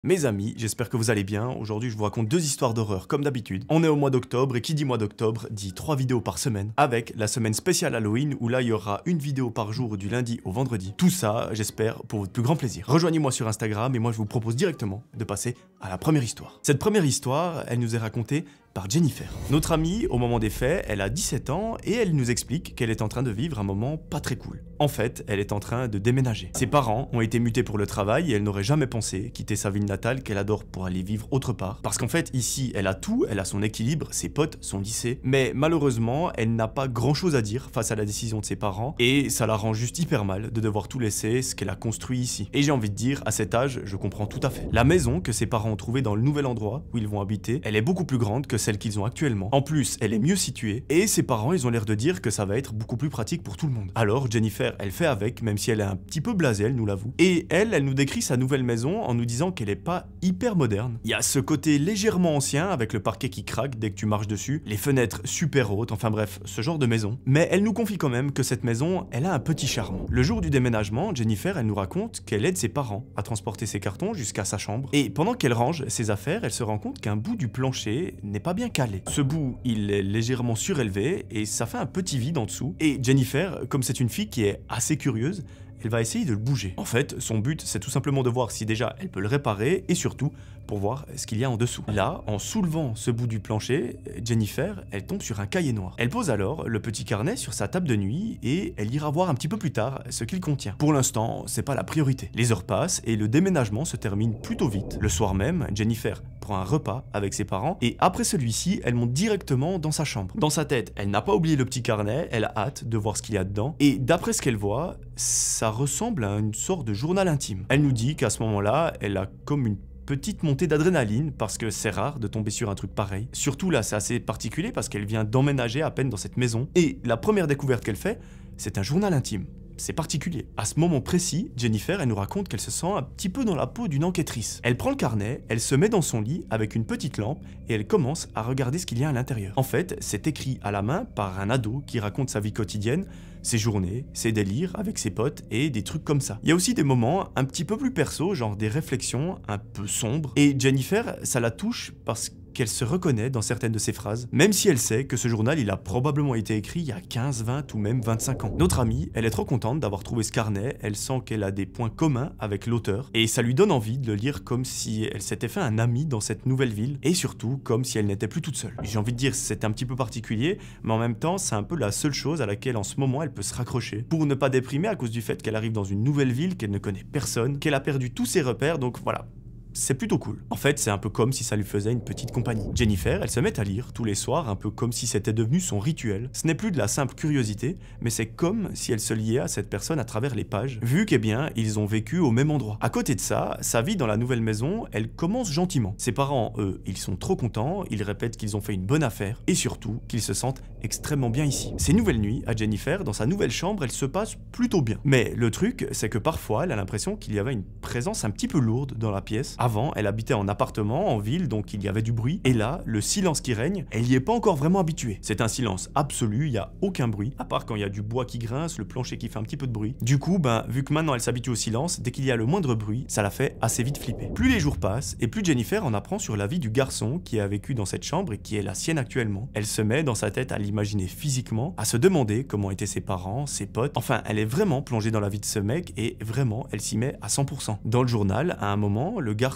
Mes amis, j'espère que vous allez bien. Aujourd'hui, je vous raconte deux histoires d'horreur comme d'habitude. On est au mois d'octobre et qui dit mois d'octobre dit 3 vidéos par semaine, avec la semaine spéciale Halloween où là il y aura une vidéo par jour du lundi au vendredi. Tout ça, j'espère, pour votre plus grand plaisir. Rejoignez-moi sur Instagram et moi je vous propose directement de passer à la première histoire. Cette première histoire, elle nous est racontée par Jennifer. Notre amie, au moment des faits, elle a 17 ans et elle nous explique qu'elle est en train de vivre un moment pas très cool. En fait, elle est en train de déménager. Ses parents ont été mutés pour le travail et elle n'aurait jamais pensé quitter sa ville natale qu'elle adore pour aller vivre autre part. Parce qu'en fait, ici, elle a tout, elle a son équilibre, ses potes, son lycée. Mais malheureusement, elle n'a pas grand chose à dire face à la décision de ses parents et ça la rend juste hyper mal de devoir tout laisser, ce qu'elle a construit ici. Et j'ai envie de dire, à cet âge, je comprends tout à fait. La maison que ses parents ont trouvée dans le nouvel endroit où ils vont habiter, elle est beaucoup plus grande que celle qu'ils ont actuellement. En plus, elle est mieux située et ses parents, ils ont l'air de dire que ça va être beaucoup plus pratique pour tout le monde. Alors, Jennifer, elle fait avec, même si elle est un petit peu blasée, elle nous l'avoue. Et elle nous décrit sa nouvelle maison en nous disant qu'elle est pas hyper moderne. Il y a ce côté légèrement ancien avec le parquet qui craque dès que tu marches dessus, les fenêtres super hautes, enfin bref, ce genre de maison. Mais elle nous confie quand même que cette maison, elle a un petit charme. Le jour du déménagement, Jennifer, elle nous raconte qu'elle aide ses parents à transporter ses cartons jusqu'à sa chambre. Et pendant qu'elle range ses affaires, elle se rend compte qu'un bout du plancher n'est pas bien calé. Ce bout, il est légèrement surélevé et ça fait un petit vide en dessous. Et Jennifer, comme c'est une fille qui est assez curieuse, elle va essayer de le bouger. En fait, son but, c'est tout simplement de voir si déjà elle peut le réparer et surtout pour voir ce qu'il y a en dessous. Là, en soulevant ce bout du plancher, Jennifer, elle tombe sur un cahier noir. Elle pose alors le petit carnet sur sa table de nuit et elle ira voir un petit peu plus tard ce qu'il contient. Pour l'instant, c'est pas la priorité. Les heures passent et le déménagement se termine plutôt vite. Le soir même, Jennifer prend un repas avec ses parents et après celui-ci, elle monte directement dans sa chambre. Dans sa tête, elle n'a pas oublié le petit carnet, elle a hâte de voir ce qu'il y a dedans et d'après ce qu'elle voit, ça ressemble à une sorte de journal intime. Elle nous dit qu'à ce moment-là, elle a comme une petite montée d'adrénaline parce que c'est rare de tomber sur un truc pareil. Surtout là, c'est assez particulier parce qu'elle vient d'emménager à peine dans cette maison et la première découverte qu'elle fait, c'est un journal intime. C'est particulier. À ce moment précis, Jennifer, elle nous raconte qu'elle se sent un petit peu dans la peau d'une enquêtrice. Elle prend le carnet, elle se met dans son lit avec une petite lampe et elle commence à regarder ce qu'il y a à l'intérieur. En fait, c'est écrit à la main par un ado qui raconte sa vie quotidienne, ses journées, ses délires avec ses potes et des trucs comme ça. Il y a aussi des moments un petit peu plus perso, genre des réflexions un peu sombres. Et Jennifer, ça la touche parce qu'elle se reconnaît dans certaines de ses phrases, même si elle sait que ce journal il a probablement été écrit il y a 15, 20 ou même 25 ans. Notre amie, elle est trop contente d'avoir trouvé ce carnet, elle sent qu'elle a des points communs avec l'auteur, et ça lui donne envie de le lire comme si elle s'était fait un ami dans cette nouvelle ville, et surtout comme si elle n'était plus toute seule. J'ai envie de dire c'est un petit peu particulier, mais en même temps c'est un peu la seule chose à laquelle en ce moment elle peut se raccrocher, pour ne pas déprimer à cause du fait qu'elle arrive dans une nouvelle ville, qu'elle ne connaît personne, qu'elle a perdu tous ses repères, donc voilà. C'est plutôt cool. En fait, c'est un peu comme si ça lui faisait une petite compagnie. Jennifer, elle se met à lire tous les soirs, un peu comme si c'était devenu son rituel. Ce n'est plus de la simple curiosité, mais c'est comme si elle se liait à cette personne à travers les pages, vu qu'eh bien, ils ont vécu au même endroit. À côté de ça, sa vie dans la nouvelle maison, elle commence gentiment. Ses parents, eux, ils sont trop contents, ils répètent qu'ils ont fait une bonne affaire, et surtout, qu'ils se sentent extrêmement bien ici. Ces nouvelles nuits, à Jennifer, dans sa nouvelle chambre, elle se passe plutôt bien. Mais le truc, c'est que parfois, elle a l'impression qu'il y avait une présence un petit peu lourde dans la pièce. Avant, elle habitait en appartement, en ville, donc il y avait du bruit. Et là, le silence qui règne, elle y est pas encore vraiment habituée. C'est un silence absolu, il y a aucun bruit, à part quand il y a du bois qui grince, le plancher qui fait un petit peu de bruit. Du coup, vu que maintenant elle s'habitue au silence, dès qu'il y a le moindre bruit, ça la fait assez vite flipper. Plus les jours passent, et plus Jennifer en apprend sur la vie du garçon qui a vécu dans cette chambre et qui est la sienne actuellement. Elle se met dans sa tête à l'imaginer physiquement, à se demander comment étaient ses parents, ses potes. Enfin, elle est vraiment plongée dans la vie de ce mec et vraiment, elle s'y met à 100%. Dans le journal, à un moment, le garçon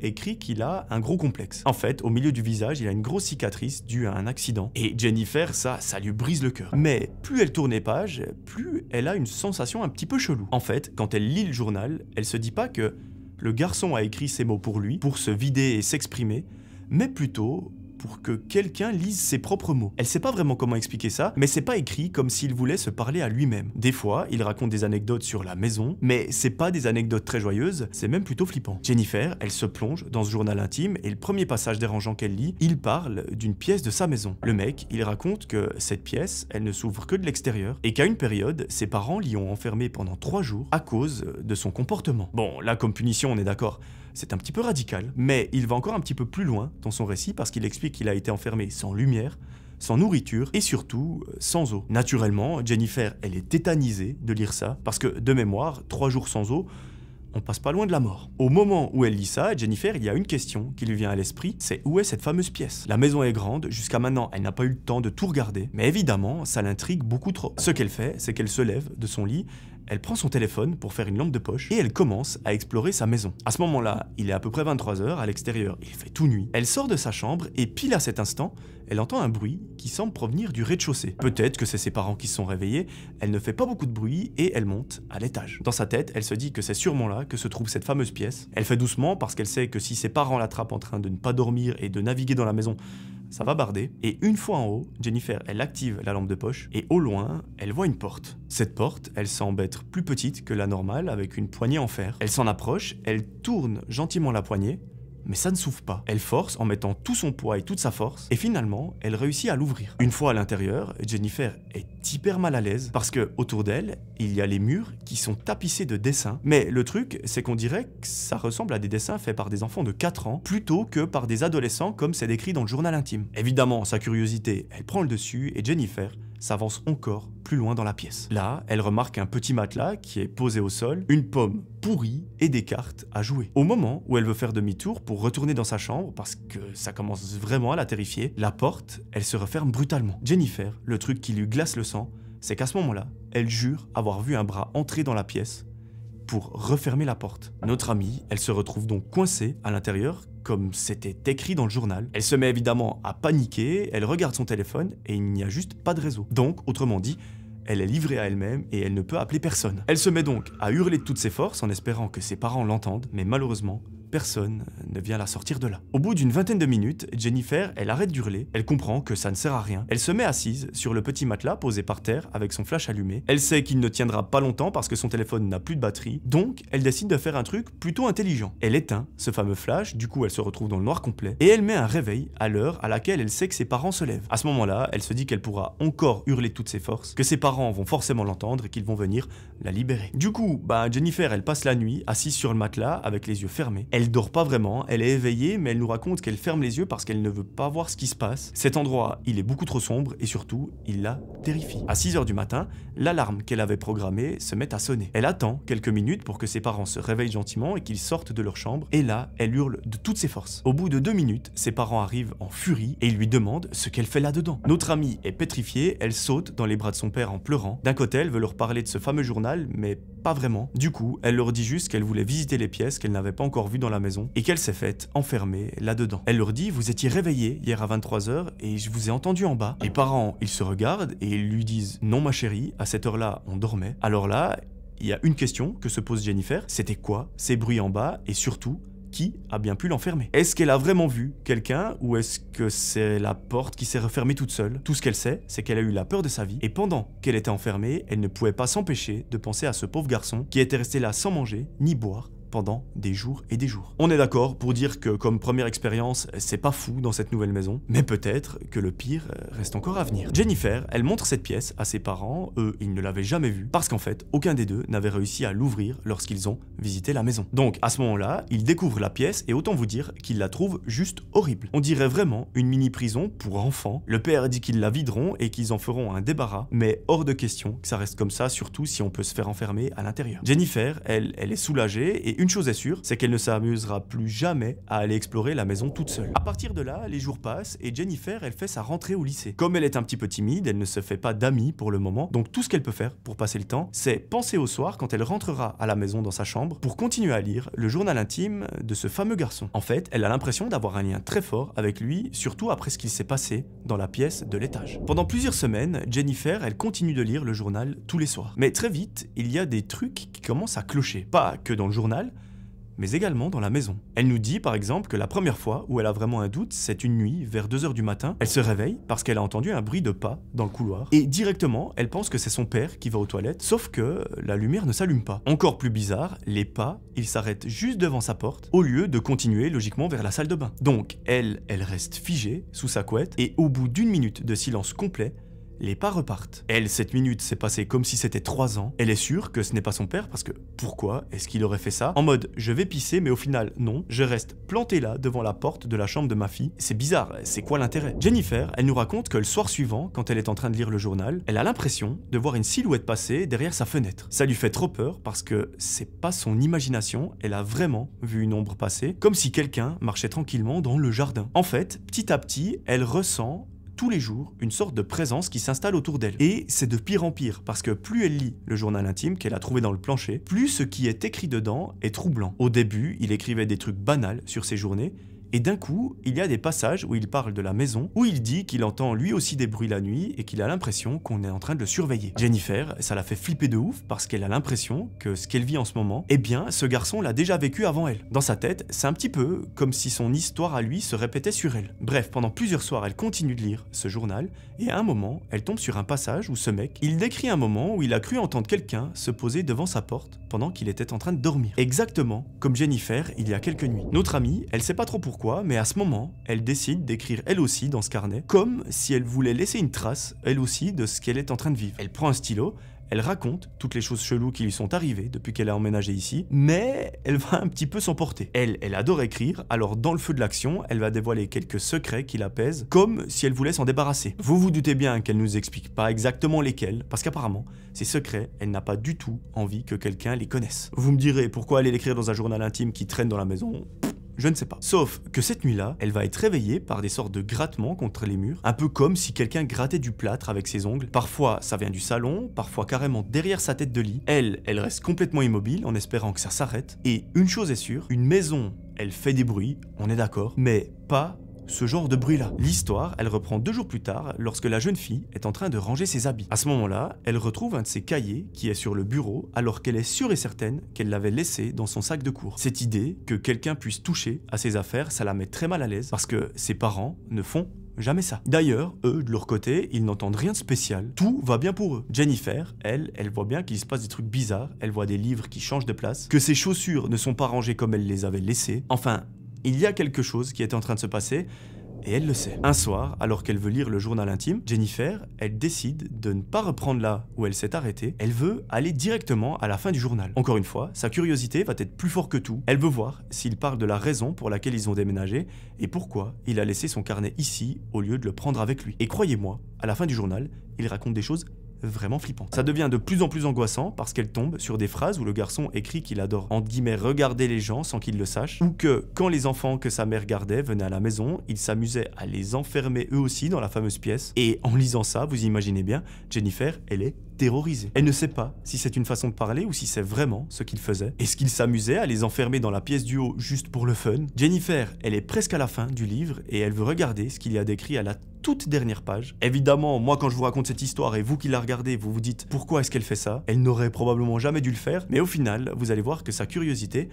écrit qu'il a un gros complexe. En fait, au milieu du visage, il a une grosse cicatrice due à un accident. Et Jennifer, ça lui brise le cœur. Mais plus elle tourne les pages, plus elle a une sensation un petit peu chelou. En fait, quand elle lit le journal, elle se dit pas que le garçon a écrit ces mots pour lui, pour se vider et s'exprimer, mais plutôt pour que quelqu'un lise ses propres mots. Elle sait pas vraiment comment expliquer ça, mais c'est pas écrit comme s'il voulait se parler à lui-même. Des fois, il raconte des anecdotes sur la maison, mais c'est pas des anecdotes très joyeuses, c'est même plutôt flippant. Jennifer, elle se plonge dans ce journal intime et le premier passage dérangeant qu'elle lit, il parle d'une pièce de sa maison. Le mec, il raconte que cette pièce, elle ne s'ouvre que de l'extérieur et qu'à une période, ses parents l'y ont enfermé pendant 3 jours à cause de son comportement. Bon, là comme punition, on est d'accord. C'est un petit peu radical, mais il va encore un petit peu plus loin dans son récit parce qu'il explique qu'il a été enfermé sans lumière, sans nourriture et surtout sans eau. Naturellement, Jennifer, elle est tétanisée de lire ça parce que de mémoire, 3 jours sans eau, on passe pas loin de la mort. Au moment où elle lit ça, Jennifer, il y a une question qui lui vient à l'esprit, c'est où est cette fameuse pièce? La maison est grande, jusqu'à maintenant, elle n'a pas eu le temps de tout regarder, mais évidemment, ça l'intrigue beaucoup trop. Ce qu'elle fait, c'est qu'elle se lève de son lit, elle prend son téléphone pour faire une lampe de poche et elle commence à explorer sa maison. À ce moment-là, il est à peu près 23 h à l'extérieur, il fait tout nuit. Elle sort de sa chambre et pile à cet instant, elle entend un bruit qui semble provenir du rez-de-chaussée. Peut-être que c'est ses parents qui se sont réveillés, elle ne fait pas beaucoup de bruit et elle monte à l'étage. Dans sa tête, elle se dit que c'est sûrement là que se trouve cette fameuse pièce. Elle fait doucement parce qu'elle sait que si ses parents l'attrapent en train de ne pas dormir et de naviguer dans la maison, ça va barder. Et une fois en haut, Jennifer, elle active la lampe de poche et au loin, elle voit une porte. Cette porte, elle semble être plus petite que la normale avec une poignée en fer. Elle s'en approche, elle tourne gentiment la poignée, mais ça ne s'ouvre pas. Elle force en mettant tout son poids et toute sa force, et finalement, elle réussit à l'ouvrir. Une fois à l'intérieur, Jennifer est hyper mal à l'aise parce que autour d'elle, il y a les murs qui sont tapissés de dessins. Mais le truc, c'est qu'on dirait que ça ressemble à des dessins faits par des enfants de 4 ans plutôt que par des adolescents comme c'est décrit dans le journal intime. Évidemment, sa curiosité, elle prend le dessus et Jennifer s'avance encore plus loin dans la pièce. Là, elle remarque un petit matelas qui est posé au sol, une pomme pourrie et des cartes à jouer. Au moment où elle veut faire demi-tour pour retourner dans sa chambre, parce que ça commence vraiment à la terrifier, la porte, elle se referme brutalement. Jennifer, le truc qui lui glace le sang, c'est qu'à ce moment-là, elle jure avoir vu un bras entrer dans la pièce pour refermer la porte. Notre amie, elle se retrouve donc coincée à l'intérieur, comme c'était écrit dans le journal. Elle se met évidemment à paniquer, elle regarde son téléphone et il n'y a juste pas de réseau. Donc, autrement dit, elle est livrée à elle-même et elle ne peut appeler personne. Elle se met donc à hurler de toutes ses forces en espérant que ses parents l'entendent, mais malheureusement, personne ne vient la sortir de là. Au bout d'une vingtaine de minutes, Jennifer, elle arrête d'hurler, elle comprend que ça ne sert à rien. Elle se met assise sur le petit matelas posé par terre avec son flash allumé. Elle sait qu'il ne tiendra pas longtemps parce que son téléphone n'a plus de batterie, donc elle décide de faire un truc plutôt intelligent. Elle éteint ce fameux flash, du coup elle se retrouve dans le noir complet, et elle met un réveil à l'heure à laquelle elle sait que ses parents se lèvent. À ce moment-là, elle se dit qu'elle pourra encore hurler de toutes ses forces, que ses parents vont forcément l'entendre et qu'ils vont venir la libérer. Du coup, Jennifer, elle passe la nuit assise sur le matelas avec les yeux fermés. Elle dort pas vraiment, elle est éveillée, mais elle nous raconte qu'elle ferme les yeux parce qu'elle ne veut pas voir ce qui se passe. Cet endroit, il est beaucoup trop sombre et surtout, il la terrifie. À 6 h du matin, l'alarme qu'elle avait programmée se met à sonner. Elle attend quelques minutes pour que ses parents se réveillent gentiment et qu'ils sortent de leur chambre, et là, elle hurle de toutes ses forces. Au bout de 2 minutes, ses parents arrivent en furie et ils lui demandent ce qu'elle fait là-dedans. Notre amie est pétrifiée, elle saute dans les bras de son père en pleurant. D'un côté, elle veut leur parler de ce fameux journal, mais pas vraiment. Du coup, elle leur dit juste qu'elle voulait visiter les pièces qu'elle n'avait pas encore vues dans la maison et qu'elle s'est faite enfermer là-dedans. Elle leur dit: vous étiez réveillés hier à 23 h et je vous ai entendu en bas. Les parents, ils se regardent et ils lui disent: non ma chérie, à cette heure-là, on dormait. Alors là, il y a une question que se pose Jennifer, c'était quoi ces bruits en bas et surtout, qui a bien pu l'enfermer? Est-ce qu'elle a vraiment vu quelqu'un ou est-ce que c'est la porte qui s'est refermée toute seule? Tout ce qu'elle sait, c'est qu'elle a eu la peur de sa vie et pendant qu'elle était enfermée, elle ne pouvait pas s'empêcher de penser à ce pauvre garçon qui était resté là sans manger ni boire pendant des jours et des jours. On est d'accord pour dire que comme première expérience, c'est pas fou dans cette nouvelle maison, mais peut-être que le pire reste encore à venir. Jennifer, elle montre cette pièce à ses parents, eux, ils ne l'avaient jamais vue, parce qu'en fait, aucun des deux n'avait réussi à l'ouvrir lorsqu'ils ont visité la maison. Donc, à ce moment-là, ils découvrent la pièce et autant vous dire qu'ils la trouvent juste horrible. On dirait vraiment une mini-prison pour enfants. Le père dit qu'ils la videront et qu'ils en feront un débarras, mais hors de question que ça reste comme ça, surtout si on peut se faire enfermer à l'intérieur. Jennifer, elle est soulagée et une chose est sûre, c'est qu'elle ne s'amusera plus jamais à aller explorer la maison toute seule. À partir de là, les jours passent et Jennifer, elle fait sa rentrée au lycée. Comme elle est un petit peu timide, elle ne se fait pas d'amis pour le moment, donc tout ce qu'elle peut faire pour passer le temps, c'est penser au soir quand elle rentrera à la maison dans sa chambre pour continuer à lire le journal intime de ce fameux garçon. En fait, elle a l'impression d'avoir un lien très fort avec lui, surtout après ce qu'il s'est passé dans la pièce de l'étage. Pendant plusieurs semaines, Jennifer, elle continue de lire le journal tous les soirs. Mais très vite, il y a des trucs qui commencent à clocher. Pas que dans le journal, mais également dans la maison. Elle nous dit par exemple que la première fois où elle a vraiment un doute, c'est une nuit, vers 2 h du matin, elle se réveille parce qu'elle a entendu un bruit de pas dans le couloir, et directement, elle pense que c'est son père qui va aux toilettes, sauf que la lumière ne s'allume pas. Encore plus bizarre, les pas, ils s'arrêtent juste devant sa porte, au lieu de continuer logiquement vers la salle de bain. Donc, elle reste figée, sous sa couette, et au bout d'1 minute de silence complet, les pas repartent. Elle, cette minute s'est passée comme si c'était 3 ans. Elle est sûre que ce n'est pas son père parce que pourquoi est-ce qu'il aurait fait ça? En mode, je vais pisser, mais au final, non, je reste planté là devant la porte de la chambre de ma fille. C'est bizarre, c'est quoi l'intérêt? Jennifer, elle nous raconte que le soir suivant, quand elle est en train de lire le journal, elle a l'impression de voir une silhouette passer derrière sa fenêtre. Ça lui fait trop peur parce que c'est pas son imagination, elle a vraiment vu une ombre passer, comme si quelqu'un marchait tranquillement dans le jardin. En fait, petit à petit, elle ressent tous les jours une sorte de présence qui s'installe autour d'elle. Et c'est de pire en pire, parce que plus elle lit le journal intime qu'elle a trouvé dans le plancher, plus ce qui est écrit dedans est troublant. Au début, il écrivait des trucs banals sur ses journées, et d'un coup, il y a des passages où il parle de la maison, où il dit qu'il entend lui aussi des bruits la nuit et qu'il a l'impression qu'on est en train de le surveiller. Jennifer, ça la fait flipper de ouf parce qu'elle a l'impression que ce qu'elle vit en ce moment, eh bien, ce garçon l'a déjà vécu avant elle. Dans sa tête, c'est un petit peu comme si son histoire à lui se répétait sur elle. Bref, pendant plusieurs soirs, elle continue de lire ce journal et à un moment, elle tombe sur un passage où ce mec, il décrit un moment où il a cru entendre quelqu'un se poser devant sa porte pendant qu'il était en train de dormir. Exactement comme Jennifer il y a quelques nuits. Notre amie, elle sait pas trop pourquoi, mais à ce moment, elle décide d'écrire elle aussi dans ce carnet, comme si elle voulait laisser une trace, elle aussi, de ce qu'elle est en train de vivre. Elle prend un stylo, elle raconte toutes les choses cheloues qui lui sont arrivées depuis qu'elle a emménagé ici, mais elle va un petit peu s'emporter. Elle adore écrire, alors dans le feu de l'action, elle va dévoiler quelques secrets qui la pèsent, comme si elle voulait s'en débarrasser. Vous vous doutez bien qu'elle nous explique pas exactement lesquels, parce qu'apparemment, ces secrets, elle n'a pas du tout envie que quelqu'un les connaisse. Vous me direz, pourquoi aller l'écrire dans un journal intime qui traîne dans la maison? Je ne sais pas. Sauf que cette nuit-là, elle va être réveillée par des sortes de grattements contre les murs, un peu comme si quelqu'un grattait du plâtre avec ses ongles. Parfois, ça vient du salon, parfois carrément derrière sa tête de lit. Elle reste complètement immobile en espérant que ça s'arrête. Et une chose est sûre, une maison, elle fait des bruits, on est d'accord, mais pas ce genre de bruit-là. L'histoire, elle reprend 2 jours plus tard, lorsque la jeune fille est en train de ranger ses habits. À ce moment-là, elle retrouve un de ses cahiers qui est sur le bureau, alors qu'elle est sûre et certaine qu'elle l'avait laissé dans son sac de cours. Cette idée que quelqu'un puisse toucher à ses affaires, ça la met très mal à l'aise, parce que ses parents ne font jamais ça. D'ailleurs, eux, de leur côté, ils n'entendent rien de spécial. Tout va bien pour eux. Jennifer, elle voit bien qu'il se passe des trucs bizarres, elle voit des livres qui changent de place, que ses chaussures ne sont pas rangées comme elle les avait laissées. Enfin, il y a quelque chose qui est en train de se passer, et elle le sait. Un soir, alors qu'elle veut lire le journal intime, Jennifer, elle décide de ne pas reprendre là où elle s'est arrêtée, elle veut aller directement à la fin du journal. Encore une fois, sa curiosité va être plus fort que tout. Elle veut voir s'il parle de la raison pour laquelle ils ont déménagé, et pourquoi il a laissé son carnet ici au lieu de le prendre avec lui. Et croyez-moi, à la fin du journal, il raconte des choses vraiment flippant. Ça devient de plus en plus angoissant parce qu'elle tombe sur des phrases où le garçon écrit qu'il adore entre guillemets regarder les gens sans qu'ils le sachent, ou que quand les enfants que sa mère gardait venaient à la maison, il s'amusait à les enfermer eux aussi dans la fameuse pièce. Et en lisant ça, vous imaginez bien, Jennifer, elle est terrorisée. Elle ne sait pas si c'est une façon de parler ou si c'est vraiment ce qu'il faisait. Est-ce qu'il s'amusait à les enfermer dans la pièce du haut juste pour le fun? Jennifer, elle est presque à la fin du livre et elle veut regarder ce qu'il y a décrit à la toute dernière page. Évidemment, moi quand je vous raconte cette histoire et vous qui la regardez, vous vous dites pourquoi est-ce qu'elle fait ça? Elle n'aurait probablement jamais dû le faire, mais au final, vous allez voir que sa curiosité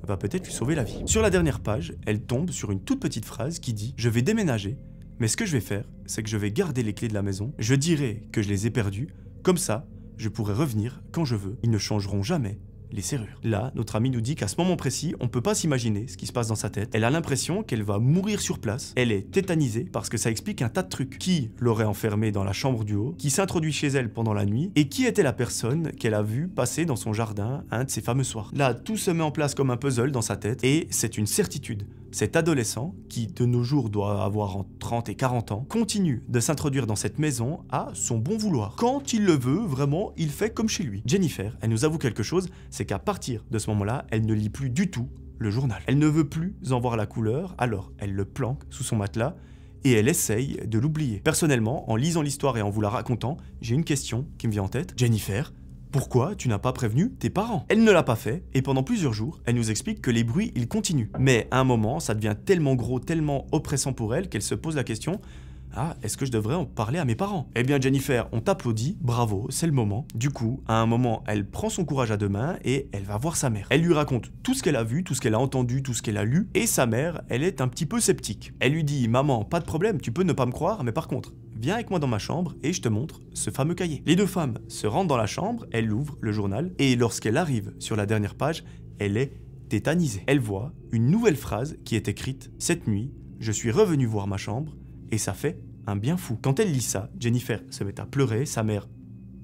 va peut-être lui sauver la vie. Sur la dernière page, elle tombe sur une toute petite phrase qui dit « Je vais déménager, mais ce que je vais faire, c'est que je vais garder les clés de la maison, je dirai que je les ai perdues, comme ça, je pourrai revenir quand je veux. Ils ne changeront jamais les serrures. » Là, notre amie nous dit qu'à ce moment précis, on peut pas s'imaginer ce qui se passe dans sa tête. Elle a l'impression qu'elle va mourir sur place. Elle est tétanisée parce que ça explique un tas de trucs. Qui l'aurait enfermée dans la chambre du haut? Qui s'introduit chez elle pendant la nuit? Et qui était la personne qu'elle a vue passer dans son jardin un de ces fameux soirs? Là, tout se met en place comme un puzzle dans sa tête et c'est une certitude. Cet adolescent, qui de nos jours doit avoir entre 30 et 40 ans, continue de s'introduire dans cette maison à son bon vouloir. Quand il le veut, vraiment, il fait comme chez lui. Jennifer, elle nous avoue quelque chose, c'est qu'à partir de ce moment-là, elle ne lit plus du tout le journal. Elle ne veut plus en voir la couleur, alors elle le planque sous son matelas et elle essaye de l'oublier. Personnellement, en lisant l'histoire et en vous la racontant, j'ai une question qui me vient en tête. Jennifer, pourquoi tu n'as pas prévenu tes parents? Elle ne l'a pas fait, et pendant plusieurs jours, elle nous explique que les bruits, ils continuent. Mais à un moment, ça devient tellement gros, tellement oppressant pour elle, qu'elle se pose la question « Ah, est-ce que je devrais en parler à mes parents ?» Eh bien Jennifer, on t'applaudit, bravo, c'est le moment. Du coup, à un moment, elle prend son courage à deux mains et elle va voir sa mère. Elle lui raconte tout ce qu'elle a vu, tout ce qu'elle a entendu, tout ce qu'elle a lu, et sa mère, elle est un petit peu sceptique. Elle lui dit « Maman, pas de problème, tu peux ne pas me croire, mais par contre, viens avec moi dans ma chambre et je te montre ce fameux cahier. » Les deux femmes se rendent dans la chambre, elle ouvre le journal et lorsqu'elle arrive sur la dernière page, elle est tétanisée. Elle voit une nouvelle phrase qui est écrite « Cette nuit, je suis revenue voir ma chambre et ça fait un bien fou. Quand elle lit ça, Jennifer se met à pleurer, sa mère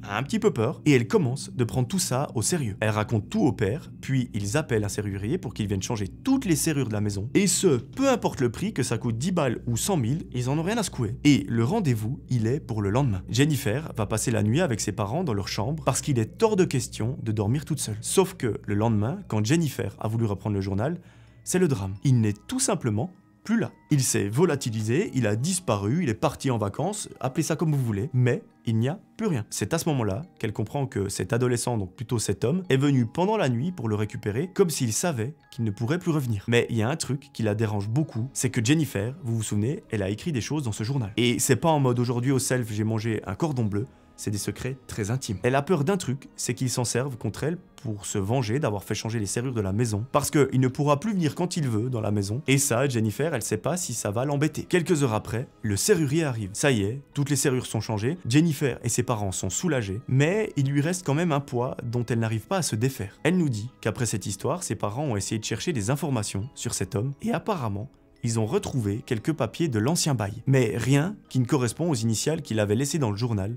a un petit peu peur, et elle commence de prendre tout ça au sérieux. Elle raconte tout au père, puis ils appellent un serrurier pour qu'il vienne changer toutes les serrures de la maison, et ce, peu importe le prix, que ça coûte 10 balles ou 100 000, ils en ont rien à secouer. Et le rendez-vous, il est pour le lendemain. Jennifer va passer la nuit avec ses parents dans leur chambre, parce qu'il est hors de question de dormir toute seule. Sauf que le lendemain, quand Jennifer a voulu reprendre le journal, c'est le drame. Il n'est tout simplement plus là. Il s'est volatilisé, il a disparu, il est parti en vacances, appelez ça comme vous voulez, mais il n'y a plus rien. C'est à ce moment-là qu'elle comprend que cet adolescent, donc plutôt cet homme, est venu pendant la nuit pour le récupérer, comme s'il savait qu'il ne pourrait plus revenir. Mais il y a un truc qui la dérange beaucoup, c'est que Jennifer, vous vous souvenez, elle a écrit des choses dans ce journal. Et c'est pas en mode aujourd'hui au self j'ai mangé un cordon bleu, c'est des secrets très intimes. Elle a peur d'un truc, c'est qu'ils s'en servent contre elle pour se venger d'avoir fait changer les serrures de la maison, parce qu'il ne pourra plus venir quand il veut dans la maison, et ça, Jennifer, elle sait pas si ça va l'embêter. Quelques heures après, le serrurier arrive. Ça y est, toutes les serrures sont changées, Jennifer et ses parents sont soulagés, mais il lui reste quand même un poids dont elle n'arrive pas à se défaire. Elle nous dit qu'après cette histoire, ses parents ont essayé de chercher des informations sur cet homme, et apparemment, ils ont retrouvé quelques papiers de l'ancien bail, mais rien qui ne correspond aux initiales qu'il avait laissées dans le journal,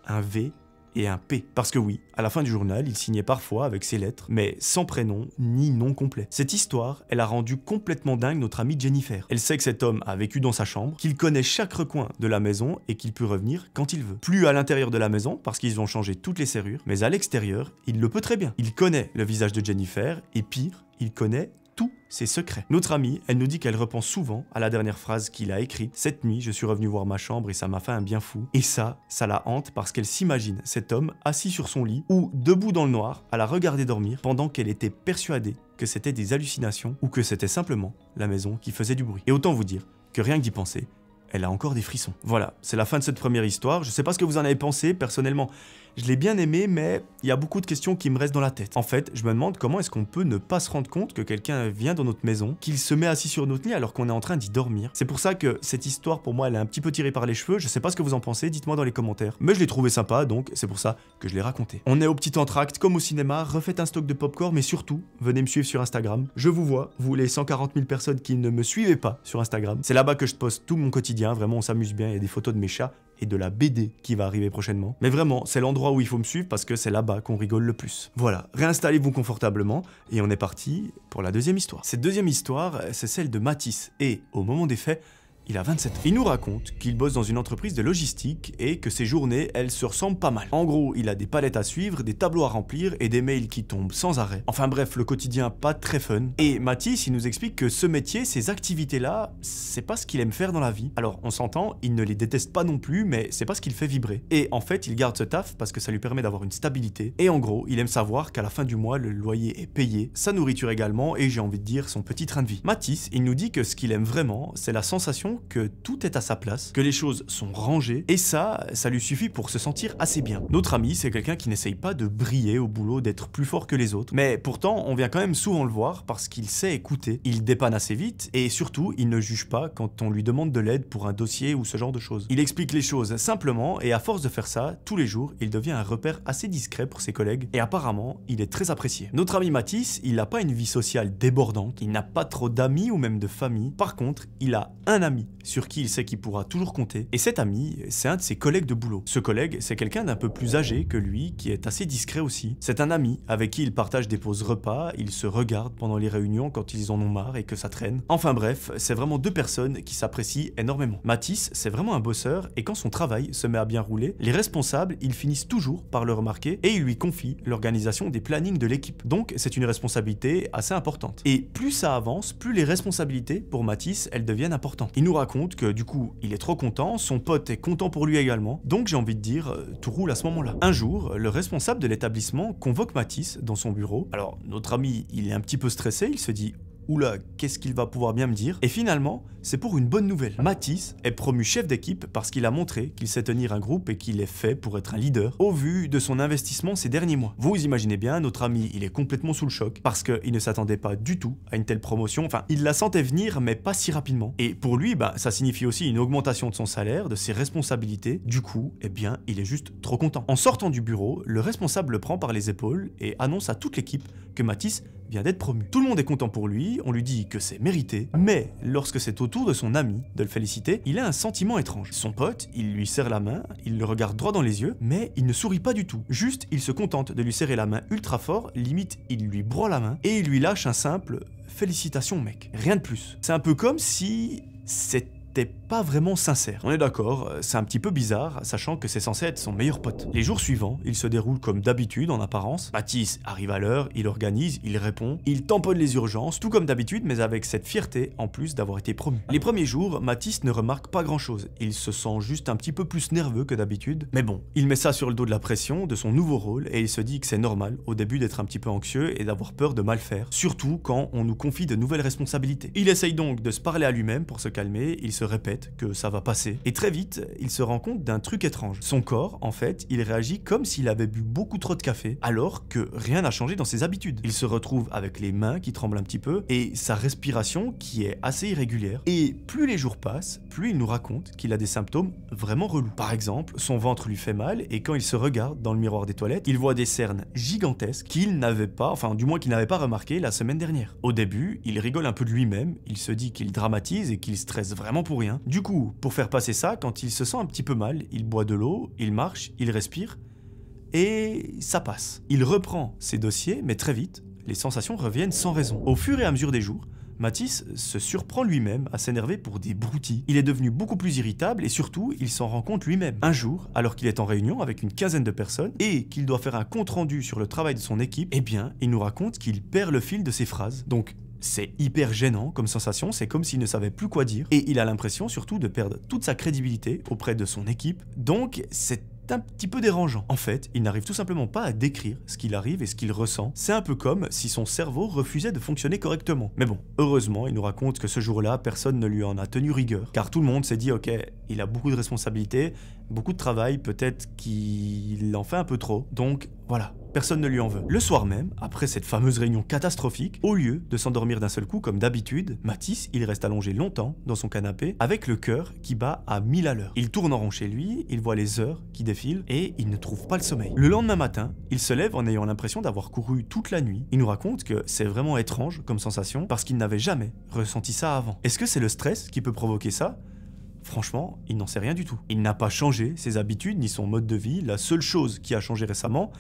un V et un P. Parce que oui, à la fin du journal, il signait parfois avec ses lettres, mais sans prénom ni nom complet. Cette histoire, elle a rendu complètement dingue notre amie Jennifer. Elle sait que cet homme a vécu dans sa chambre, qu'il connaît chaque recoin de la maison et qu'il peut revenir quand il veut. Plus à l'intérieur de la maison, parce qu'ils ont changé toutes les serrures, mais à l'extérieur, il le peut très bien. Il connaît le visage de Jennifer, et pire, il connaît tous ses secrets. Notre amie, elle nous dit qu'elle repense souvent à la dernière phrase qu'il a écrite. Cette nuit, je suis revenu voir ma chambre et ça m'a fait un bien fou. Et ça la hante parce qu'elle s'imagine cet homme assis sur son lit ou debout dans le noir à la regarder dormir pendant qu'elle était persuadée que c'était des hallucinations ou que c'était simplement la maison qui faisait du bruit. Et autant vous dire que rien que d'y penser, elle a encore des frissons. Voilà, c'est la fin de cette première histoire. Je sais pas ce que vous en avez pensé, personnellement, je l'ai bien aimé, mais il y a beaucoup de questions qui me restent dans la tête. En fait, je me demande comment est-ce qu'on peut ne pas se rendre compte que quelqu'un vient dans notre maison, qu'il se met assis sur notre lit alors qu'on est en train d'y dormir. C'est pour ça que cette histoire, pour moi, elle est un petit peu tirée par les cheveux. Je sais pas ce que vous en pensez, dites-moi dans les commentaires. Mais je l'ai trouvé sympa, donc c'est pour ça que je l'ai raconté. On est au petit entracte, comme au cinéma, refaites un stock de popcorn, mais surtout, venez me suivre sur Instagram. Je vous vois, vous les 140 000 personnes qui ne me suivez pas sur Instagram. C'est là-bas que je poste tout mon quotidien, vraiment on s'amuse bien, il y a des photos de mes chats et de la BD qui va arriver prochainement. Mais vraiment, c'est l'endroit où il faut me suivre parce que c'est là-bas qu'on rigole le plus. Voilà, réinstallez-vous confortablement et on est parti pour la deuxième histoire. Cette deuxième histoire, c'est celle de Mathis et au moment des faits, il a 27 ans. Il nous raconte qu'il bosse dans une entreprise de logistique et que ses journées, elles se ressemblent pas mal. En gros, il a des palettes à suivre, des tableaux à remplir et des mails qui tombent sans arrêt. Enfin bref, le quotidien pas très fun. Et Mathis, il nous explique que ce métier, ces activités-là, c'est pas ce qu'il aime faire dans la vie. Alors, on s'entend, il ne les déteste pas non plus, mais c'est pas ce qu'il fait vibrer. Et en fait, il garde ce taf parce que ça lui permet d'avoir une stabilité. Et en gros, il aime savoir qu'à la fin du mois, le loyer est payé, sa nourriture également, et j'ai envie de dire son petit train de vie. Mathis, il nous dit que ce qu'il aime vraiment, c'est la sensation que tout est à sa place, que les choses sont rangées, et ça lui suffit pour se sentir assez bien. Notre ami, c'est quelqu'un qui n'essaye pas de briller au boulot, d'être plus fort que les autres, mais pourtant, on vient quand même souvent le voir parce qu'il sait écouter, il dépanne assez vite, et surtout, il ne juge pas quand on lui demande de l'aide pour un dossier ou ce genre de choses. Il explique les choses simplement, et à force de faire ça, tous les jours, il devient un repère assez discret pour ses collègues, et apparemment, il est très apprécié. Notre ami Mathis, il n'a pas une vie sociale débordante, il n'a pas trop d'amis ou même de famille, par contre, il a un ami sur qui il sait qu'il pourra toujours compter. Et cet ami, c'est un de ses collègues de boulot. Ce collègue, c'est quelqu'un d'un peu plus âgé que lui, qui est assez discret aussi. C'est un ami avec qui il partage des pauses repas, ils se regardent pendant les réunions quand ils en ont marre et que ça traîne. Enfin bref, c'est vraiment deux personnes qui s'apprécient énormément. Mathis, c'est vraiment un bosseur et quand son travail se met à bien rouler, les responsables, ils finissent toujours par le remarquer et ils lui confient l'organisation des plannings de l'équipe. Donc c'est une responsabilité assez importante. Et plus ça avance, plus les responsabilités pour Mathis, elles deviennent importantes. Il nous raconte que du coup, il est trop content, son pote est content pour lui également, donc j'ai envie de dire, tout roule à ce moment-là. Un jour, le responsable de l'établissement convoque Mathis dans son bureau. Alors, notre ami, il est un petit peu stressé, il se dit oula, qu'est-ce qu'il va pouvoir bien me dire? Et finalement, c'est pour une bonne nouvelle. Mathis est promu chef d'équipe parce qu'il a montré qu'il sait tenir un groupe et qu'il est fait pour être un leader au vu de son investissement ces derniers mois. Vous imaginez bien, notre ami, il est complètement sous le choc parce qu'il ne s'attendait pas du tout à une telle promotion. Enfin, il la sentait venir, mais pas si rapidement. Et pour lui, ça signifie aussi une augmentation de son salaire, de ses responsabilités. Du coup, eh bien, il est juste trop content. En sortant du bureau, le responsable le prend par les épaules et annonce à toute l'équipe que Mathis vient d'être promu. Tout le monde est content pour lui, on lui dit que c'est mérité, mais lorsque c'est au tour de son ami de le féliciter, il a un sentiment étrange. Son pote, il lui serre la main, il le regarde droit dans les yeux, mais il ne sourit pas du tout. Juste, il se contente de lui serrer la main ultra fort, limite il lui broie la main, et il lui lâche un simple « félicitations mec ». Rien de plus. C'est un peu comme si c'était pas vraiment sincère. On est d'accord, c'est un petit peu bizarre, sachant que c'est censé être son meilleur pote. Les jours suivants, ils se déroulent comme d'habitude en apparence. Mathis arrive à l'heure, il organise, il répond, il tamponne les urgences, tout comme d'habitude, mais avec cette fierté en plus d'avoir été promu. Les premiers jours, Mathis ne remarque pas grand chose, il se sent juste un petit peu plus nerveux que d'habitude, mais bon, il met ça sur le dos de la pression, de son nouveau rôle, et il se dit que c'est normal au début d'être un petit peu anxieux et d'avoir peur de mal faire, surtout quand on nous confie de nouvelles responsabilités. Il essaye donc de se parler à lui-même pour se calmer, il se répète que ça va passer. Et très vite, il se rend compte d'un truc étrange. Son corps, en fait, il réagit comme s'il avait bu beaucoup trop de café, alors que rien n'a changé dans ses habitudes. Il se retrouve avec les mains qui tremblent un petit peu, et sa respiration qui est assez irrégulière. Et plus les jours passent, plus il nous raconte qu'il a des symptômes vraiment relous. Par exemple, son ventre lui fait mal, et quand il se regarde dans le miroir des toilettes, il voit des cernes gigantesques qu'il n'avait pas, enfin du moins qu'il n'avait pas remarqué la semaine dernière. Au début, il rigole un peu de lui-même, il se dit qu'il dramatise et qu'il stresse vraiment pour rien. Du coup, pour faire passer ça, quand il se sent un petit peu mal, il boit de l'eau, il marche, il respire, et ça passe. Il reprend ses dossiers, mais très vite, les sensations reviennent sans raison. Au fur et à mesure des jours, Mathis se surprend lui-même à s'énerver pour des broutilles. Il est devenu beaucoup plus irritable et surtout, il s'en rend compte lui-même. Un jour, alors qu'il est en réunion avec une quinzaine de personnes et qu'il doit faire un compte-rendu sur le travail de son équipe, eh bien, il nous raconte qu'il perd le fil de ses phrases. Donc, c'est hyper gênant comme sensation, c'est comme s'il ne savait plus quoi dire et il a l'impression surtout de perdre toute sa crédibilité auprès de son équipe. Donc, c'est un petit peu dérangeant. En fait, il n'arrive tout simplement pas à décrire ce qu'il arrive et ce qu'il ressent. C'est un peu comme si son cerveau refusait de fonctionner correctement. Mais bon, heureusement, il nous raconte que ce jour-là, personne ne lui en a tenu rigueur. Car tout le monde s'est dit, ok, il a beaucoup de responsabilités, beaucoup de travail, peut-être qu'il en fait un peu trop. Donc, voilà. Personne ne lui en veut. Le soir même, après cette fameuse réunion catastrophique, au lieu de s'endormir d'un seul coup comme d'habitude, Mathis, il reste allongé longtemps dans son canapé avec le cœur qui bat à 1000 à l'heure. Il tourne en rond chez lui, il voit les heures qui défilent et il ne trouve pas le sommeil. Le lendemain matin, il se lève en ayant l'impression d'avoir couru toute la nuit. Il nous raconte que c'est vraiment étrange comme sensation parce qu'il n'avait jamais ressenti ça avant. Est-ce que c'est le stress qui peut provoquer ça ? Franchement, il n'en sait rien du tout. Il n'a pas changé ses habitudes ni son mode de vie. La seule chose qui a changé récemment,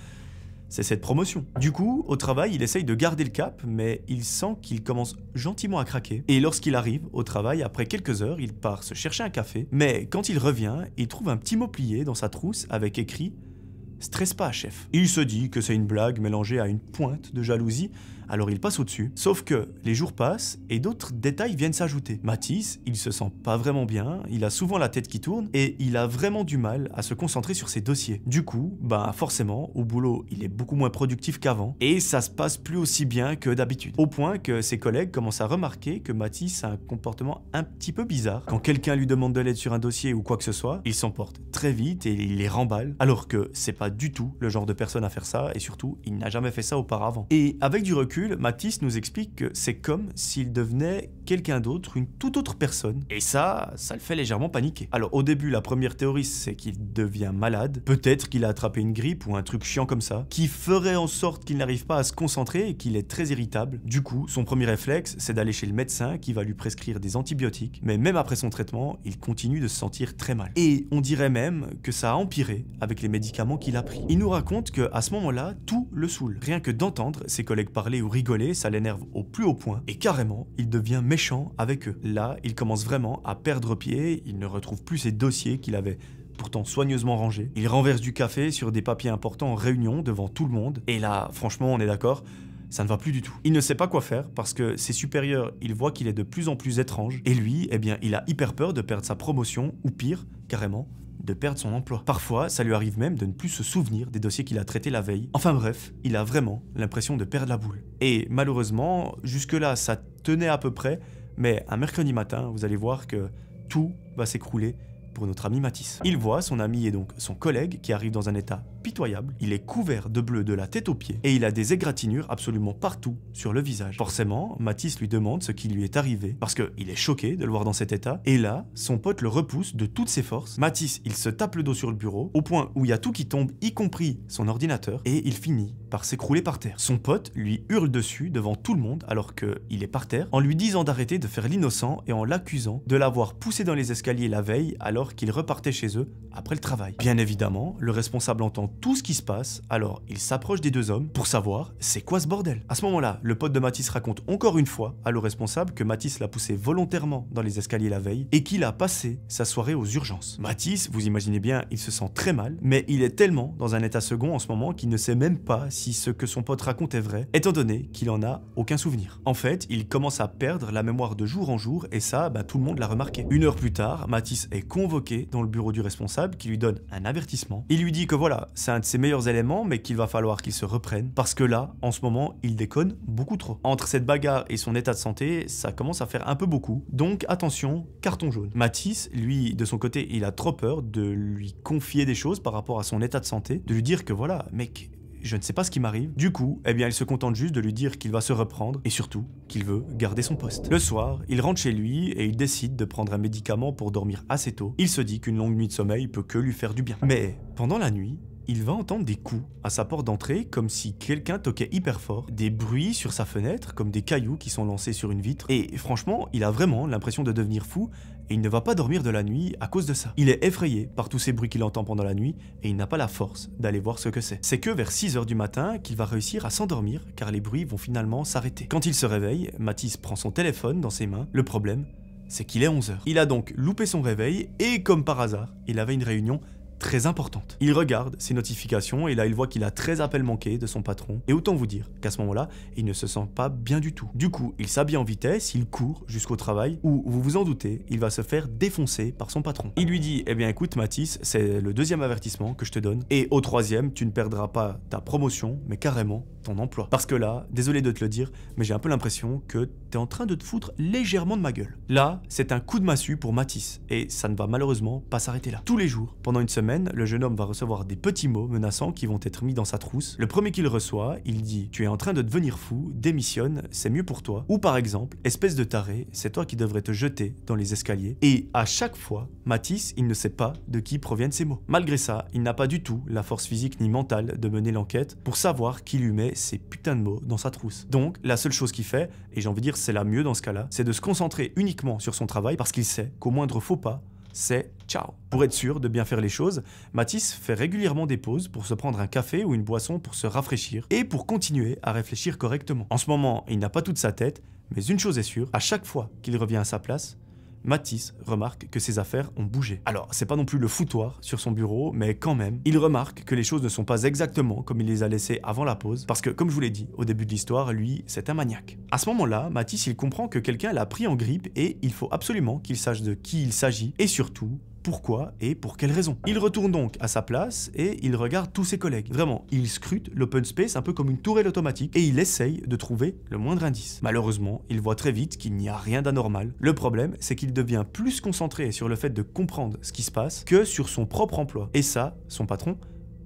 c'est cette promotion. Du coup, au travail, il essaye de garder le cap, mais il sent qu'il commence gentiment à craquer. Et lorsqu'il arrive au travail, après quelques heures, il part se chercher un café. Mais quand il revient, il trouve un petit mot plié dans sa trousse avec écrit « Stresse pas, chef ». Il se dit que c'est une blague mélangée à une pointe de jalousie, alors il passe au-dessus. Sauf que les jours passent et d'autres détails viennent s'ajouter. Mathis, il se sent pas vraiment bien, il a souvent la tête qui tourne et il a vraiment du mal à se concentrer sur ses dossiers. Du coup, forcément, au boulot, il est beaucoup moins productif qu'avant et ça se passe plus aussi bien que d'habitude. Au point que ses collègues commencent à remarquer que Mathis a un comportement un petit peu bizarre. Quand quelqu'un lui demande de l'aide sur un dossier ou quoi que ce soit, il s'emporte très vite et il les remballe, alors que c'est pas du tout le genre de personne à faire ça et surtout, il n'a jamais fait ça auparavant. Et avec du recul, Mathis nous explique que c'est comme s'il devenait quelqu'un d'autre, une toute autre personne. Et ça le fait légèrement paniquer. Alors au début, la première théorie, c'est qu'il devient malade. Peut-être qu'il a attrapé une grippe ou un truc chiant comme ça, qui ferait en sorte qu'il n'arrive pas à se concentrer et qu'il est très irritable. Du coup, son premier réflexe, c'est d'aller chez le médecin qui va lui prescrire des antibiotiques. Mais même après son traitement, il continue de se sentir très mal. Et on dirait même que ça a empiré avec les médicaments qu'il a pris. Il nous raconte qu'à ce moment-là, tout le saoule. Rien que d'entendre ses collègues parler ou rigoler, ça l'énerve au plus haut point. Et carrément, il devient méchant avec eux. Là, il commence vraiment à perdre pied, il ne retrouve plus ses dossiers qu'il avait pourtant soigneusement rangés. Il renverse du café sur des papiers importants en réunion devant tout le monde. Et là, franchement, on est d'accord, ça ne va plus du tout. Il ne sait pas quoi faire parce que ses supérieurs, ils voient qu'il est de plus en plus étrange. Et lui, eh bien, il a hyper peur de perdre sa promotion ou pire, carrément, de perdre son emploi. Parfois, ça lui arrive même de ne plus se souvenir des dossiers qu'il a traités la veille. Enfin bref, il a vraiment l'impression de perdre la boule. Et malheureusement, jusque-là, ça tenait à peu près, mais un mercredi matin, vous allez voir que tout va s'écrouler pour notre ami Mathis. Il voit son ami et donc son collègue qui arrive dans un état pitoyable. Il est couvert de bleu de la tête aux pieds et il a des égratignures absolument partout sur le visage. Forcément, Mathis lui demande ce qui lui est arrivé parce qu'il est choqué de le voir dans cet état. Et là, son pote le repousse de toutes ses forces. Mathis, il se tape le dos sur le bureau au point où il y a tout qui tombe, y compris son ordinateur, et il finit par s'écrouler par terre. Son pote lui hurle dessus devant tout le monde alors qu'il est par terre en lui disant d'arrêter de faire l'innocent et en l'accusant de l'avoir poussé dans les escaliers la veille alors qu'il repartait chez eux après le travail. Bien évidemment, le responsable entend tout ce qui se passe, alors il s'approche des deux hommes pour savoir c'est quoi ce bordel. À ce moment-là, le pote de Mathis raconte encore une fois à le responsable que Mathis l'a poussé volontairement dans les escaliers la veille et qu'il a passé sa soirée aux urgences. Mathis, vous imaginez bien, il se sent très mal, mais il est tellement dans un état second en ce moment qu'il ne sait même pas si ce que son pote raconte est vrai, étant donné qu'il en a aucun souvenir. En fait, il commence à perdre la mémoire de jour en jour et ça, tout le monde l'a remarqué. Une heure plus tard, Mathis est convoqué dans le bureau du responsable qui lui donne un avertissement. Il lui dit que voilà, c'est un de ses meilleurs éléments, mais qu'il va falloir qu'il se reprenne parce que là, en ce moment, il déconne beaucoup trop. Entre cette bagarre et son état de santé, ça commence à faire un peu beaucoup. Donc attention, carton jaune. Mathis, lui, de son côté, il a trop peur de lui confier des choses par rapport à son état de santé, de lui dire que voilà, mec, je ne sais pas ce qui m'arrive. Du coup, il se contente juste de lui dire qu'il va se reprendre et surtout qu'il veut garder son poste. Le soir, il rentre chez lui et il décide de prendre un médicament pour dormir assez tôt. Il se dit qu'une longue nuit de sommeil peut que lui faire du bien. Mais pendant la nuit, il va entendre des coups à sa porte d'entrée comme si quelqu'un toquait hyper fort, des bruits sur sa fenêtre comme des cailloux qui sont lancés sur une vitre et franchement, il a vraiment l'impression de devenir fou et il ne va pas dormir de la nuit à cause de ça. Il est effrayé par tous ces bruits qu'il entend pendant la nuit et il n'a pas la force d'aller voir ce que c'est. C'est que vers 6 h du matin qu'il va réussir à s'endormir car les bruits vont finalement s'arrêter. Quand il se réveille, Mathis prend son téléphone dans ses mains. Le problème, c'est qu'il est 11 h. Il a donc loupé son réveil et comme par hasard, il avait une réunion très importante. Il regarde ses notifications et là il voit qu'il a 13 appels manqués de son patron et autant vous dire qu'à ce moment-là, il ne se sent pas bien du tout. Du coup, il s'habille en vitesse, il court jusqu'au travail où, vous vous en doutez, il va se faire défoncer par son patron. Il lui dit, écoute Mathis, c'est le deuxième avertissement que je te donne et au troisième, tu ne perdras pas ta promotion mais carrément ton emploi. Parce que là, désolé de te le dire, mais j'ai un peu l'impression que t'es en train de te foutre légèrement de ma gueule. Là, c'est un coup de massue pour Mathis et ça ne va malheureusement pas s'arrêter là. Tous les jours, pendant une semaine, le jeune homme va recevoir des petits mots menaçants qui vont être mis dans sa trousse. Le premier qu'il reçoit, il dit « Tu es en train de devenir fou, démissionne, c'est mieux pour toi ». Ou par exemple « Espèce de taré, c'est toi qui devrais te jeter dans les escaliers ». Et à chaque fois, Mathis, il ne sait pas de qui proviennent ces mots. Malgré ça, il n'a pas du tout la force physique ni mentale de mener l'enquête pour savoir qui lui met ces putains de mots dans sa trousse. Donc, la seule chose qu'il fait, et j'ai envie de dire c'est la mieux dans ce cas-là, c'est de se concentrer uniquement sur son travail parce qu'il sait qu'au moindre faux pas, c'est ciao. Pour être sûr de bien faire les choses, Mathis fait régulièrement des pauses pour se prendre un café ou une boisson pour se rafraîchir et pour continuer à réfléchir correctement. En ce moment, il n'a pas toute sa tête, mais une chose est sûre, à chaque fois qu'il revient à sa place, Mathis remarque que ses affaires ont bougé. Alors, c'est pas non plus le foutoir sur son bureau, mais quand même, il remarque que les choses ne sont pas exactement comme il les a laissées avant la pause, parce que, comme je vous l'ai dit au début de l'histoire, lui, c'est un maniaque. À ce moment-là, Mathis, il comprend que quelqu'un l'a pris en grippe et il faut absolument qu'il sache de qui il s'agit, et surtout, pourquoi et pour quelle raison. Il retourne donc à sa place et il regarde tous ses collègues. Vraiment, il scrute l'open space un peu comme une tourelle automatique et il essaye de trouver le moindre indice. Malheureusement, il voit très vite qu'il n'y a rien d'anormal. Le problème, c'est qu'il devient plus concentré sur le fait de comprendre ce qui se passe que sur son propre emploi. Et ça, son patron,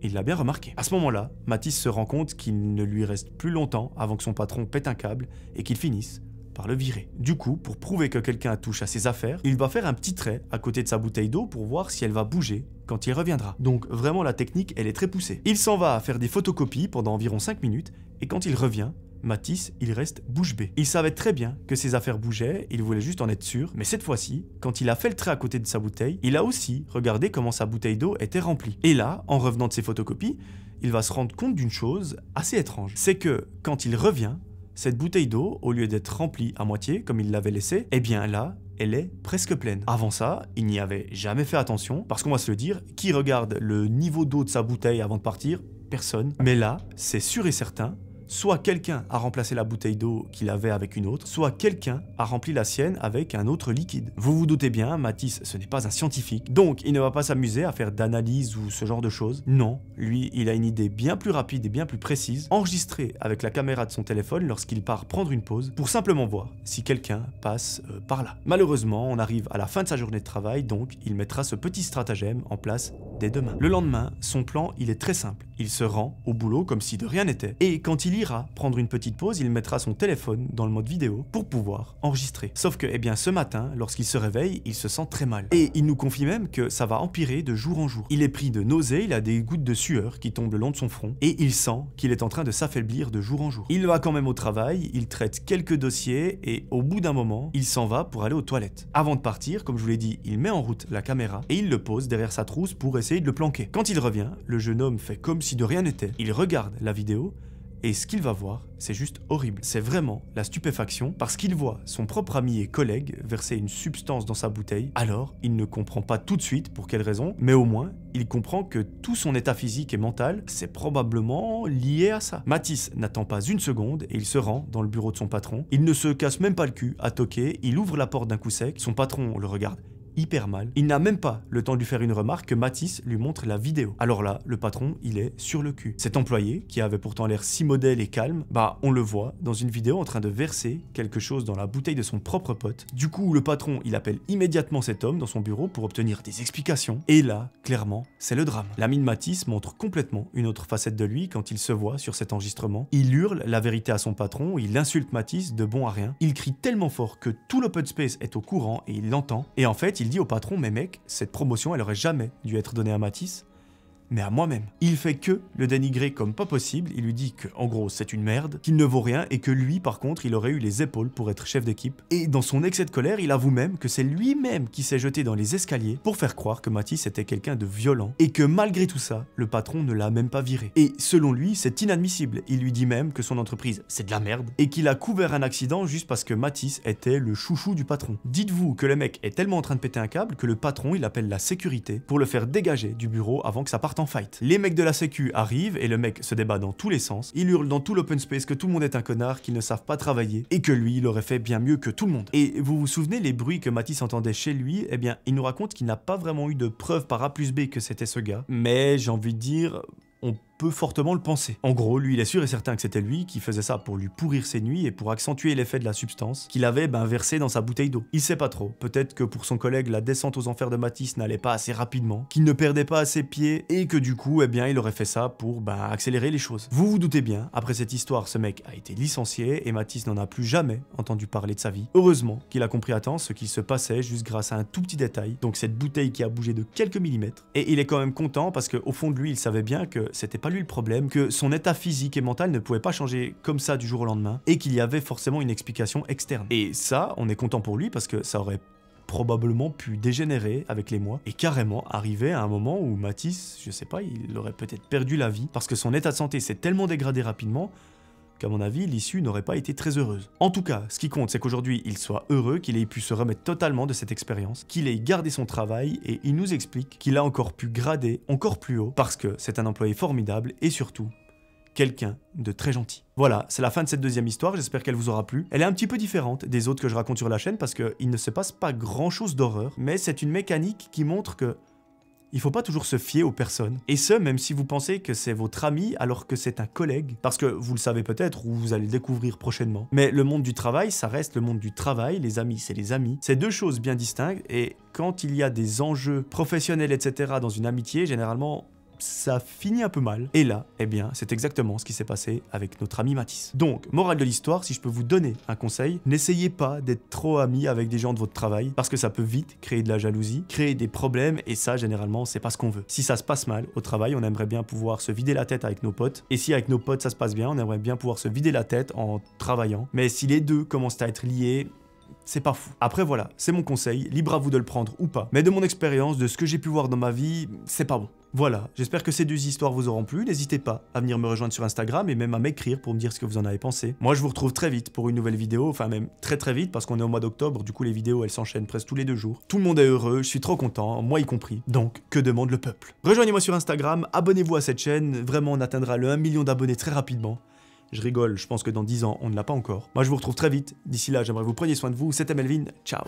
il l'a bien remarqué. À ce moment-là, Mathis se rend compte qu'il ne lui reste plus longtemps avant que son patron pète un câble et qu'il finisse par le virer. Du coup, pour prouver que quelqu'un touche à ses affaires, il va faire un petit trait à côté de sa bouteille d'eau pour voir si elle va bouger quand il reviendra. Donc vraiment la technique, elle est très poussée. Il s'en va faire des photocopies pendant environ 5 minutes et quand il revient, Mathis, il reste bouche bée. Il savait très bien que ses affaires bougeaient, il voulait juste en être sûr, mais cette fois-ci, quand il a fait le trait à côté de sa bouteille, il a aussi regardé comment sa bouteille d'eau était remplie. Et là, en revenant de ses photocopies, il va se rendre compte d'une chose assez étrange. C'est que quand il revient, cette bouteille d'eau, au lieu d'être remplie à moitié, comme il l'avait laissé, eh bien là, elle est presque pleine. Avant ça, il n'y avait jamais fait attention, parce qu'on va se le dire, qui regarde le niveau d'eau de sa bouteille avant de partir? Personne. Mais là, c'est sûr et certain, Soit quelqu'un a remplacé la bouteille d'eau qu'il avait avec une autre, soit quelqu'un a rempli la sienne avec un autre liquide. Vous vous doutez bien, Mathis, ce n'est pas un scientifique, donc il ne va pas s'amuser à faire d'analyse ou ce genre de choses. Non, lui, il a une idée bien plus rapide et bien plus précise, enregistrée avec la caméra de son téléphone lorsqu'il part prendre une pause, pour simplement voir si quelqu'un passe par là. Malheureusement, on arrive à la fin de sa journée de travail, donc il mettra ce petit stratagème en place dès demain. Le lendemain, son plan, il est très simple. Il se rend au boulot comme si de rien n'était, et quand il ira prendre une petite pause, il mettra son téléphone dans le mode vidéo pour pouvoir enregistrer. Sauf que, eh bien, ce matin, lorsqu'il se réveille, il se sent très mal. Et il nous confie même que ça va empirer de jour en jour. Il est pris de nausées, il a des gouttes de sueur qui tombent le long de son front, et il sent qu'il est en train de s'affaiblir de jour en jour. Il va quand même au travail, il traite quelques dossiers, et au bout d'un moment, il s'en va pour aller aux toilettes. Avant de partir, comme je vous l'ai dit, il met en route la caméra, et il le pose derrière sa trousse pour essayer de le planquer. Quand il revient, le jeune homme fait comme si de rien n'était. Il regarde la vidéo, et ce qu'il va voir, c'est juste horrible. C'est vraiment la stupéfaction parce qu'il voit son propre ami et collègue verser une substance dans sa bouteille. Alors, il ne comprend pas tout de suite pour quelle raison, mais au moins, il comprend que tout son état physique et mental, c'est probablement lié à ça. Mathis n'attend pas une seconde et il se rend dans le bureau de son patron. Il ne se casse même pas le cul à toquer, il ouvre la porte d'un coup sec, son patron le regarde hyper mal. Il n'a même pas le temps de lui faire une remarque que Mathis lui montre la vidéo. Alors là, le patron, il est sur le cul. Cet employé, qui avait pourtant l'air si modèle et calme, bah on le voit dans une vidéo en train de verser quelque chose dans la bouteille de son propre pote. Du coup, le patron, il appelle immédiatement cet homme dans son bureau pour obtenir des explications. Et là, clairement, c'est le drame. L'ami de Mathis montre complètement une autre facette de lui quand il se voit sur cet enregistrement. Il hurle la vérité à son patron, il insulte Mathis de bon à rien. Il crie tellement fort que tout l'open space est au courant et il l'entend. Et en fait, il dit au patron, mais mec, cette promotion, elle aurait jamais dû être donnée à Mathis, mais à moi-même. Il fait que le dénigrer comme pas possible, il lui dit que, en gros, c'est une merde, qu'il ne vaut rien et que lui, par contre, il aurait eu les épaules pour être chef d'équipe. Et dans son excès de colère, il avoue même que c'est lui-même qui s'est jeté dans les escaliers pour faire croire que Mathis était quelqu'un de violent et que malgré tout ça, le patron ne l'a même pas viré. Et selon lui, c'est inadmissible. Il lui dit même que son entreprise, c'est de la merde et qu'il a couvert un accident juste parce que Mathis était le chouchou du patron. Dites-vous que le mec est tellement en train de péter un câble que le patron, il appelle la sécurité pour le faire dégager du bureau avant que ça parte en fight. Les mecs de la sécu arrivent et le mec se débat dans tous les sens. Il hurle dans tout l'open space que tout le monde est un connard, qu'ils ne savent pas travailler et que lui, il aurait fait bien mieux que tout le monde. Et vous vous souvenez les bruits que Mathis entendait chez lui? Eh bien, il nous raconte qu'il n'a pas vraiment eu de preuves par A plus B que c'était ce gars. Mais j'ai envie de dire, on peut fortement le penser. En gros, lui, il est sûr et certain que c'était lui qui faisait ça pour lui pourrir ses nuits et pour accentuer l'effet de la substance qu'il avait versé dans sa bouteille d'eau. Il sait pas trop. Peut-être que pour son collègue, la descente aux enfers de Mathis n'allait pas assez rapidement, qu'il ne perdait pas assez pied et que du coup, eh bien, il aurait fait ça pour accélérer les choses. Vous vous doutez bien, après cette histoire, ce mec a été licencié et Mathis n'en a plus jamais entendu parler de sa vie. Heureusement qu'il a compris à temps ce qu'il se passait juste grâce à un tout petit détail, donc cette bouteille qui a bougé de quelques millimètres. Et il est quand même content parce qu'au fond de lui, il savait bien que c'était pas lui le problème, que son état physique et mental ne pouvait pas changer comme ça du jour au lendemain et qu'il y avait forcément une explication externe. Et ça, on est content pour lui parce que ça aurait probablement pu dégénérer avec les mois et carrément arriver à un moment où Mathis, je sais pas, il aurait peut-être perdu la vie parce que son état de santé s'est tellement dégradé rapidement qu'à mon avis, l'issue n'aurait pas été très heureuse. En tout cas, ce qui compte, c'est qu'aujourd'hui, il soit heureux, qu'il ait pu se remettre totalement de cette expérience, qu'il ait gardé son travail et il nous explique qu'il a encore pu grader encore plus haut parce que c'est un employé formidable et surtout, quelqu'un de très gentil. Voilà, c'est la fin de cette deuxième histoire, j'espère qu'elle vous aura plu. Elle est un petit peu différente des autres que je raconte sur la chaîne parce qu'il ne se passe pas grand chose d'horreur, mais c'est une mécanique qui montre que il faut pas toujours se fier aux personnes. Et ce, même si vous pensez que c'est votre ami alors que c'est un collègue. Parce que vous le savez peut-être ou vous allez le découvrir prochainement. Mais le monde du travail, ça reste le monde du travail. Les amis, c'est les amis. C'est deux choses bien distinctes. Et quand il y a des enjeux professionnels, etc. dans une amitié, généralement, ça finit un peu mal. Et là, eh bien, c'est exactement ce qui s'est passé avec notre ami Mathis. Donc, morale de l'histoire, si je peux vous donner un conseil, n'essayez pas d'être trop ami avec des gens de votre travail, parce que ça peut vite créer de la jalousie, créer des problèmes, et ça, généralement, c'est pas ce qu'on veut. Si ça se passe mal au travail, on aimerait bien pouvoir se vider la tête avec nos potes, et si avec nos potes ça se passe bien, on aimerait bien pouvoir se vider la tête en travaillant. Mais si les deux commencent à être liés, c'est pas fou. Après voilà, c'est mon conseil, libre à vous de le prendre ou pas. Mais de mon expérience, de ce que j'ai pu voir dans ma vie, c'est pas bon. Voilà, j'espère que ces deux histoires vous auront plu. N'hésitez pas à venir me rejoindre sur Instagram et même à m'écrire pour me dire ce que vous en avez pensé. Moi, je vous retrouve très vite pour une nouvelle vidéo, enfin même très vite parce qu'on est au mois d'octobre, du coup les vidéos elles s'enchaînent presque tous les 2 jours. Tout le monde est heureux, je suis trop content, moi y compris. Donc, que demande le peuple? Rejoignez-moi sur Instagram, abonnez-vous à cette chaîne, vraiment on atteindra le 1 million d'abonnés très rapidement. Je rigole, je pense que dans 10 ans, on ne l'a pas encore. Moi, je vous retrouve très vite. D'ici là, j'aimerais que vous preniez soin de vous. C'était Melvin. Ciao.